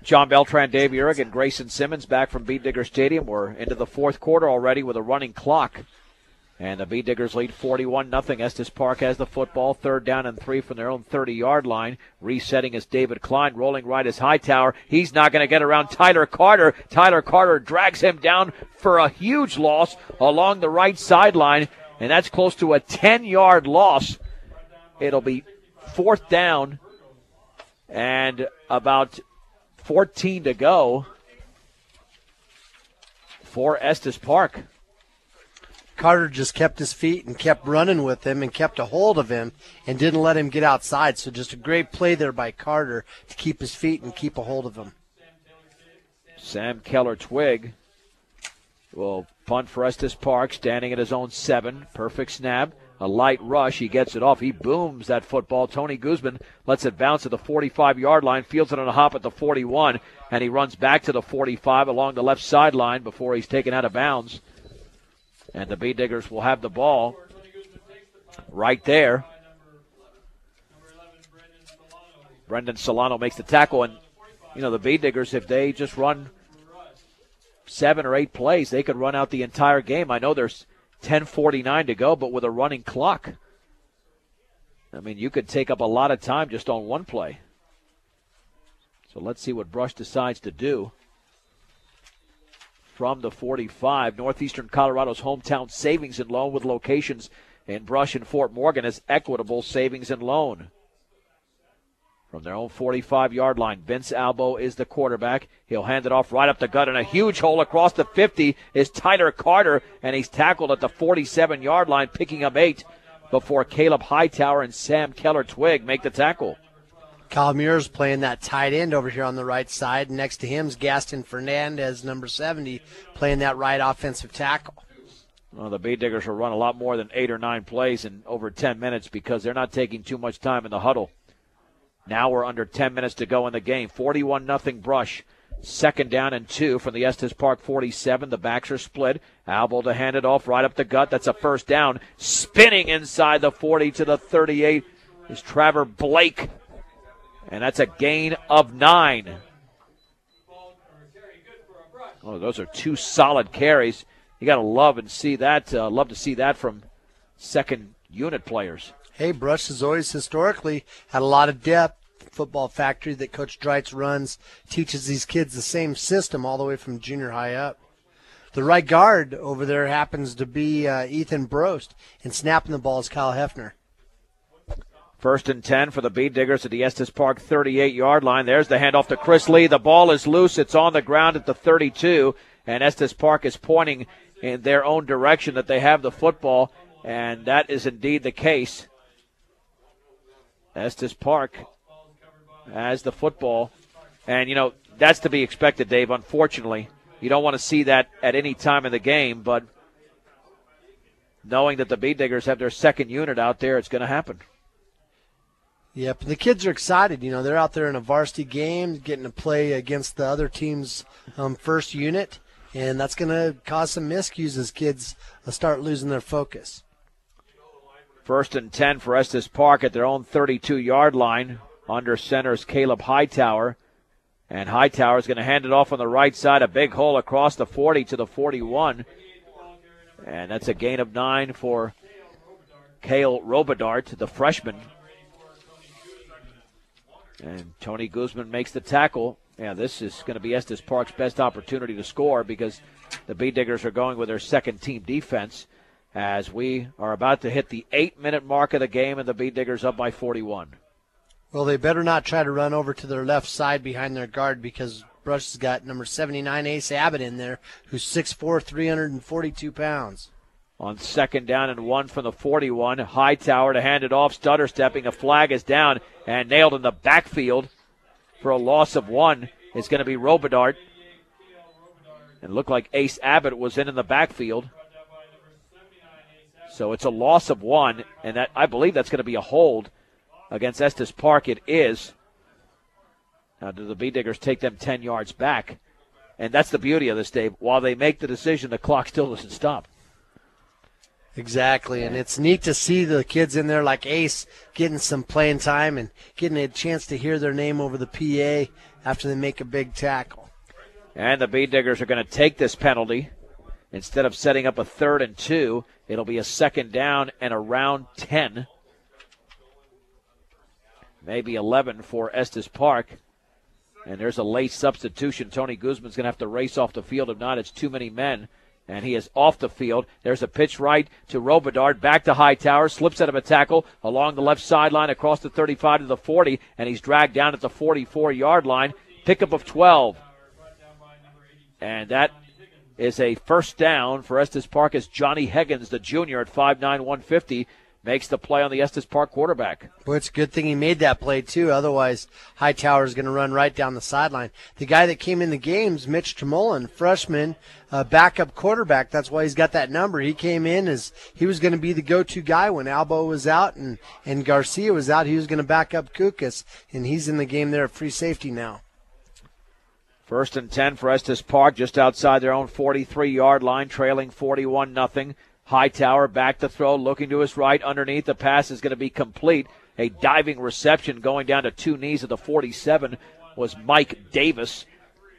John Beltran, Dave Urich, and Grayson Simmons back from Beat Digger Stadium. We're into the fourth quarter already with a running clock. And the Beat Diggers lead 41-0. Estes Park has the football. 3rd down and 3 from their own 30-yard line. Resetting is David Klein. Rolling right is Hightower. He's not going to get around Tyler Carter. Tyler Carter drags him down for a huge loss along the right sideline. And that's close to a 10-yard loss. It'll be 4th down and about 14 to go for Estes Park. Carter just kept his feet and kept running with him and kept a hold of him and didn't let him get outside. So just a great play there by Carter to keep his feet and keep a hold of him. Sam Keller-Twigg will punt for Estes Park, standing at his own 7. Perfect snap. A light rush. He gets it off. He booms that football. Tony Guzman lets it bounce at the 45-yard line, fields it on a hop at the 41, and he runs back to the 45 along the left sideline before he's taken out of bounds. And the Beat Diggers will have the ball right there. Brendan Solano makes the tackle. And, you know, the Beat Diggers, if they just run 7 or 8 plays, they could run out the entire game. I know there's 10:49 to go, but with a running clock, I mean, you could take up a lot of time just on one play. So let's see what Brush decides to do. From the 45, Northeastern Colorado's hometown savings and loan with locations in Brush and Fort Morgan is Equitable Savings and Loan. From their own 45-yard line, Vince Albo is the quarterback. He'll hand it off right up the gut, and a huge hole across the 50 is Tyler Carter, and he's tackled at the 47-yard line, picking up 8 before Caleb Hightower and Sam Keller-Twigg make the tackle. Kyle Muir's playing that tight end over here on the right side. Next to him is Gaston Fernandez, number 70, playing that right offensive tackle. Well, the Beat Diggers will run a lot more than 8 or 9 plays in over 10 minutes because they're not taking too much time in the huddle. Now we're under 10 minutes to go in the game. 41-0 Brush. 2nd down and 2 from the Estes Park 47. The backs are split. Albo to hand it off right up the gut. That's a 1st down. Spinning inside the 40 to the 38 is Trevor Blake. And that's a gain of 9. Oh, those are 2 solid carries. You got to love to see that from second unit players. Hey, Brush has always historically had a lot of depth. Football factory that Coach Dreitz runs teaches these kids the same system all the way from junior high up. The right guard over there happens to be Ethan Brost, and snapping the ball is Kyle Hefner. 1st and 10 for the Beat Diggers at the Estes Park 38-yard line. There's the handoff to Chris Lee. The ball is loose. It's on the ground at the 32, and Estes Park is pointing in their own direction that they have the football, and that is indeed the case. Estes Park has the football, and, you know, that's to be expected, Dave, unfortunately. You don't want to see that at any time in the game, but knowing that the Beat Diggers have their second unit out there, it's going to happen. Yep, the kids are excited. You know, they're out there in a varsity game, getting to play against the other team's first unit, and that's going to cause some miscues as kids start losing their focus. 1st and 10 for Estes Park at their own 32-yard line. Under center is Caleb Hightower, and Hightower is going to hand it off on the right side, a big hole across the 40 to the 41, and that's a gain of 9 for Cale Robidart, the freshman. And Tony Guzman makes the tackle. Yeah, this is going to be Estes Park's best opportunity to score because the Beat Diggers are going with their second-team defense as we are about to hit the 8-minute mark of the game, and the Beat Diggers up by 41. Well, they better not try to run over to their left side behind their guard because Brush has got number 79, Ace Abbott, in there, who's 6'4", 342 pounds. On 2nd down and 1 from the 41, Hightower to hand it off, stutter stepping. A flag is down and nailed in the backfield for a loss of 1. It's going to be Robidart. It looked like Ace Abbott was in the backfield. So it's a loss of 1, and that I believe that's going to be a hold against Estes Park. It is. Now, do the Beat Diggers take them 10 yards back? And that's the beauty of this, Dave. While they make the decision, the clock still doesn't stop. Exactly, and it's neat to see the kids in there like Ace getting some playing time and getting a chance to hear their name over the PA after they make a big tackle. And the Bee Diggers are going to take this penalty. Instead of setting up a 3rd and 2, it'll be a 2nd down and around 10. Maybe 11 for Estes Park. And there's a late substitution. Tony Guzman's going to have to race off the field. If not, it's too many men. And he is off the field. There's a pitch right to Robidard, back to Hightower, slips out of a tackle along the left sideline across the 35 to the 40, and he's dragged down at the 44-yard line. Pickup of 12. And that is a 1st down for Estes Park as Johnny Higgins, the junior at 5'9", 150, makes the play on the Estes Park quarterback. Boy, it's a good thing he made that play, too. Otherwise, Hightower's going to run right down the sideline. The guy that came in the games, Mitch Tremolin, freshman, backup quarterback. That's why he's got that number. He came in as he was going to be the go-to guy when Albo was out and Garcia was out. He was going to back up Kukas, and he's in the game there at free safety now. 1st and 10 for Estes Park, just outside their own 43-yard line, trailing 41-0. Hightower back to throw, looking to his right. Underneath, the pass is going to be complete. A diving reception going down to 2 knees at the 47 was Mike Davis.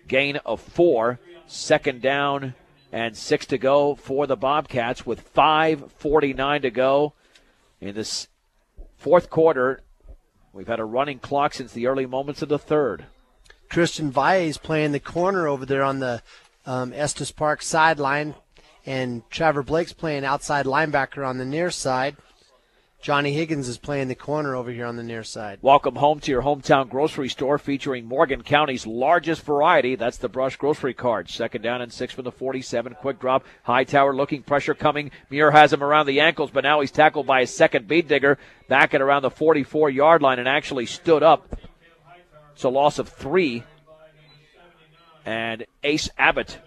Gain of 4. 2nd down and 6 to go for the Bobcats with 5:49 to go in this 4th quarter. We've had a running clock since the early moments of the 3rd. Christian Valles playing the corner over there on the Estes Park sideline. And Trevor Blake's playing outside linebacker on the near side. Johnny Higgins is playing the corner over here on the near side. Welcome home to your hometown grocery store featuring Morgan County's largest variety. That's the Brush Grocery Cart. 2nd down and 6 from the 47. Quick drop. Hightower looking, pressure coming. Muir has him around the ankles, but now he's tackled by a second Bee Digger back at around the 44-yard line and actually stood up. It's a loss of 3. And Ace Abbott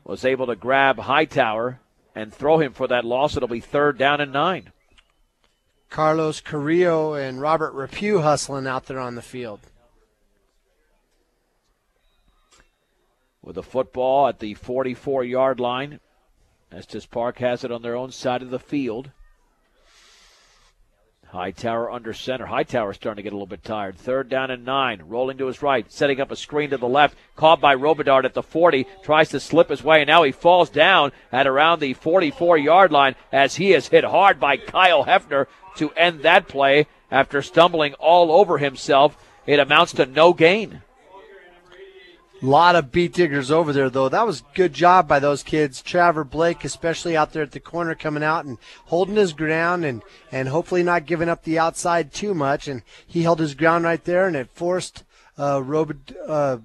was able to grab Hightower and throw him for that loss. It'll be 3rd down and 9. Carlos Carrillo and Robert Rapue hustling out there on the field. With the football at the 44-yard line. Estes Park has it on their own side of the field. Hightower under center. Hightower starting to get a little bit tired. 3rd down and 9. Rolling to his right. Setting up a screen to the left. Caught by Robidard at the 40. Tries to slip his way, and now he falls down at around the 44-yard line as he is hit hard by Kyle Hefner to end that play after stumbling all over himself. It amounts to no gain. A lot of Bee Diggers over there, though. That was a good job by those kids. Trevor Blake, especially out there at the corner, coming out and holding his ground and hopefully not giving up the outside too much. And he held his ground right there, and it forced it was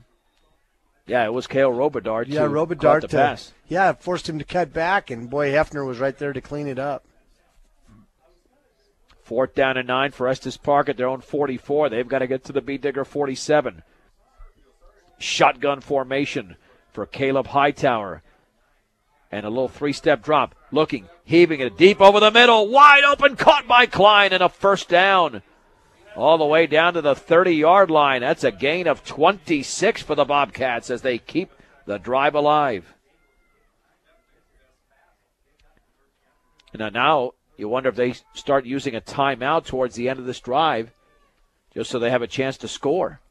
Cale Robidard. Robidard to pass. Yeah, it forced him to cut back, and boy, Hefner was right there to clean it up. 4th down and 9 for Estes Park at their own 44. They've got to get to the Bee Digger 47. Shotgun formation for Caleb Hightower. And a little 3-step drop. Looking, heaving it deep over the middle. Wide open, caught by Klein, and a 1st down. All the way down to the 30-yard line. That's a gain of 26 for the Bobcats as they keep the drive alive. And now you wonder if they start using a timeout towards the end of this drive just so they have a chance to score.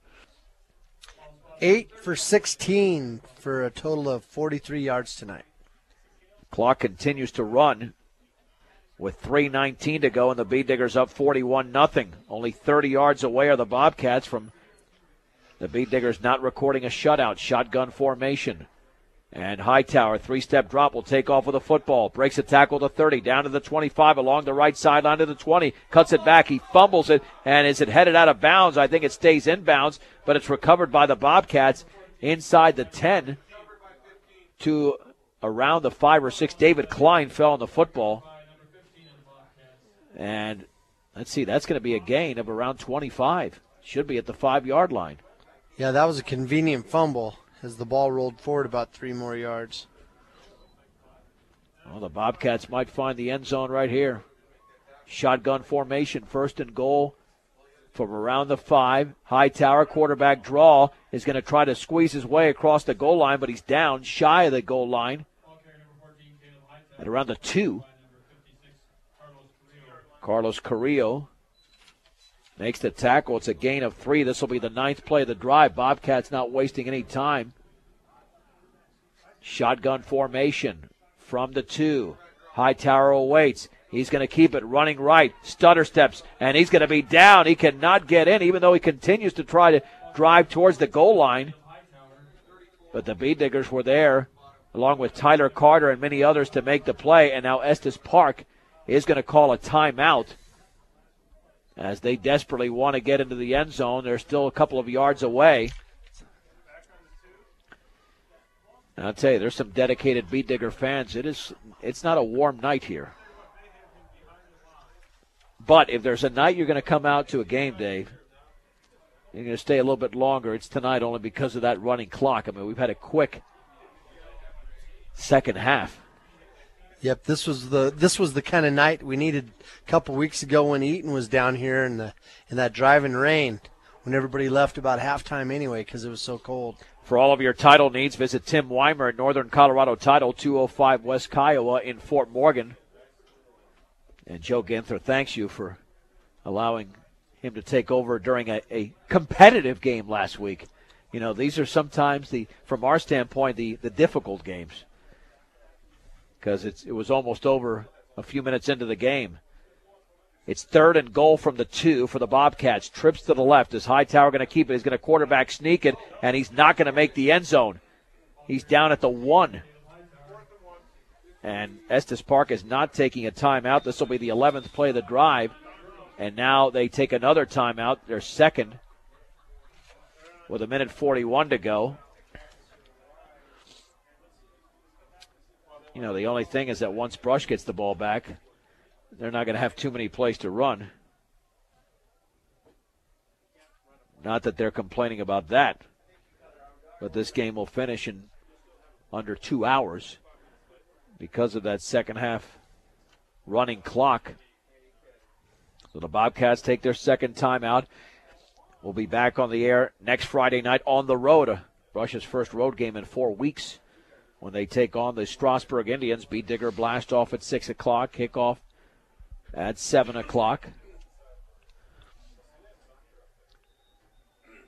8 for 16 for a total of 43 yards tonight. Clock continues to run with 3:19 to go, and the Bee Diggers up 41-0. Only 30 yards away are the Bobcats from the Bee Diggers not recording a shutout. Shotgun formation. And Hightower, 3-step drop, will take off with the football. Breaks a tackle to 30, down to the 25, along the right sideline to the 20. Cuts it back, he fumbles it, and is it headed out of bounds? I think it stays in bounds, but it's recovered by the Bobcats inside the 10 to around the 5 or 6. David Klein fell on the football. And let's see, that's going to be a gain of around 25. Should be at the 5-yard line. Yeah, that was a convenient fumble as the ball rolled forward about 3 more yards. Well, the Bobcats might find the end zone right here. Shotgun formation, 1st and goal from around the 5. Hightower, quarterback draw, is going to try to squeeze his way across the goal line, but he's down shy of the goal line at around the 2. Carlos Carrillo makes the tackle. It's a gain of 3. This will be the 9th play of the drive. Bobcats not wasting any time. Shotgun formation from the 2. Hightower awaits. He's going to keep it running right. Stutter steps, and he's going to be down. He cannot get in, even though he continues to try to drive towards the goal line. But the Bee Diggers were there, along with Tyler Carter and many others, to make the play. And now Estes Park is going to call a timeout as they desperately want to get into the end zone. They're still a couple of yards away. And I'll tell you, there's some dedicated Bee Digger fans. It's not a warm night here. But if there's a night you're going to come out to a game, Dave, you're going to stay a little bit longer. It's tonight only because of that running clock. I mean, we've had a quick second half. Yep, this was the kind of night we needed a couple weeks ago when Eaton was down here in that driving rain when everybody left about halftime anyway because it was so cold. For all of your title needs, visit Tim Weimer at Northern Colorado Title, 205 West Kiowa in Fort Morgan. And Joe Ginther thanks you for allowing him to take over during a competitive game last week. You know, these are sometimes, from our standpoint, the difficult games. Because it was almost over a few minutes into the game. It's 3rd and goal from the 2 for the Bobcats. Trips to the left. Is Hightower going to keep it? He's going to quarterback sneak it, and he's not going to make the end zone. He's down at the 1. And Estes Park is not taking a timeout. This will be the 11th play of the drive. And now they take another timeout, their second, with 1:41 to go. You know, the only thing is that once Brush gets the ball back, they're not going to have too many plays to run. Not that they're complaining about that. But this game will finish in under 2 hours because of that second half running clock. So the Bobcats take their second timeout. We'll be back on the air next Friday night on the road. Brush's first road game in 4 weeks when they take on the Strasburg Indians. Bee Digger blast off at 6 o'clock. Kickoff at 7 o'clock.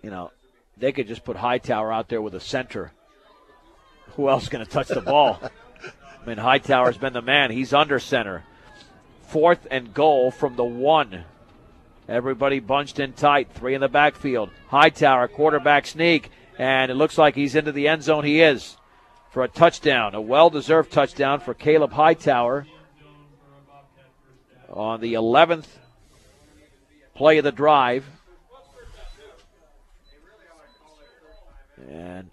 You know, they could just put Hightower out there with a center. Who else is going to touch the ball? I mean, Hightower's been the man. He's under center. 4th and goal from the 1. Everybody bunched in tight. 3 in the backfield. Hightower, quarterback sneak. And it looks like he's into the end zone. He is for a touchdown. A well-deserved touchdown for Caleb Hightower on the 11th play of the drive. And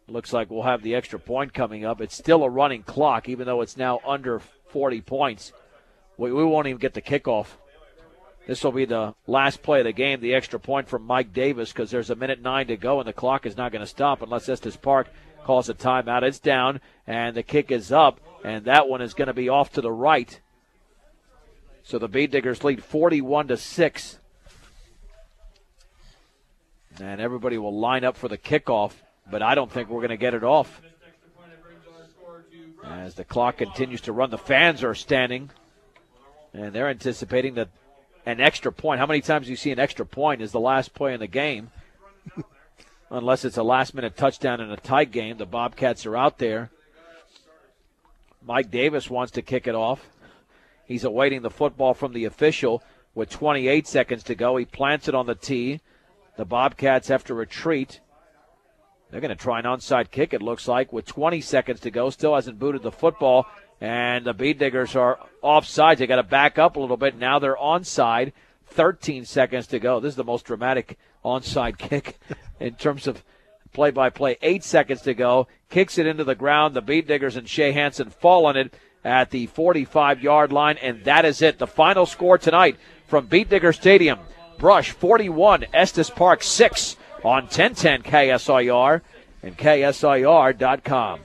looks like we'll have the extra point coming up. It's still a running clock, even though it's now under 40 points. We won't even get the kickoff. This will be the last play of the game, the extra point from Mike Davis, because there's 1:09 to go, and the clock is not going to stop unless Estes Park calls a timeout. It's down, and the kick is up, and that one is going to be off to the right. So the Bee Diggers lead 41-6. And everybody will line up for the kickoff, but I don't think we're going to get it off. As the clock continues to run, the fans are standing, and they're anticipating that an extra point. How many times do you see an extra point is the last play in the game? Unless it's a last-minute touchdown in a tight game. The Bobcats are out there. Mike Davis wants to kick it off. He's awaiting the football from the official with 28 seconds to go. He plants it on the tee. The Bobcats have to retreat. They're going to try an onside kick, it looks like, with 20 seconds to go. Still hasn't booted the football. And the Bee Diggers are offside. They got to back up a little bit. Now they're onside. 13 seconds to go. This is the most dramatic onside kick in terms of play-by-play. 8 seconds to go. Kicks it into the ground. The Bee Diggers and Shea Hansen fall on it at the 45-yard line. And that is it. The final score tonight from Bee Digger Stadium. Brush 41, Estes Park 6 on 1010 KSIR and KSIR.com.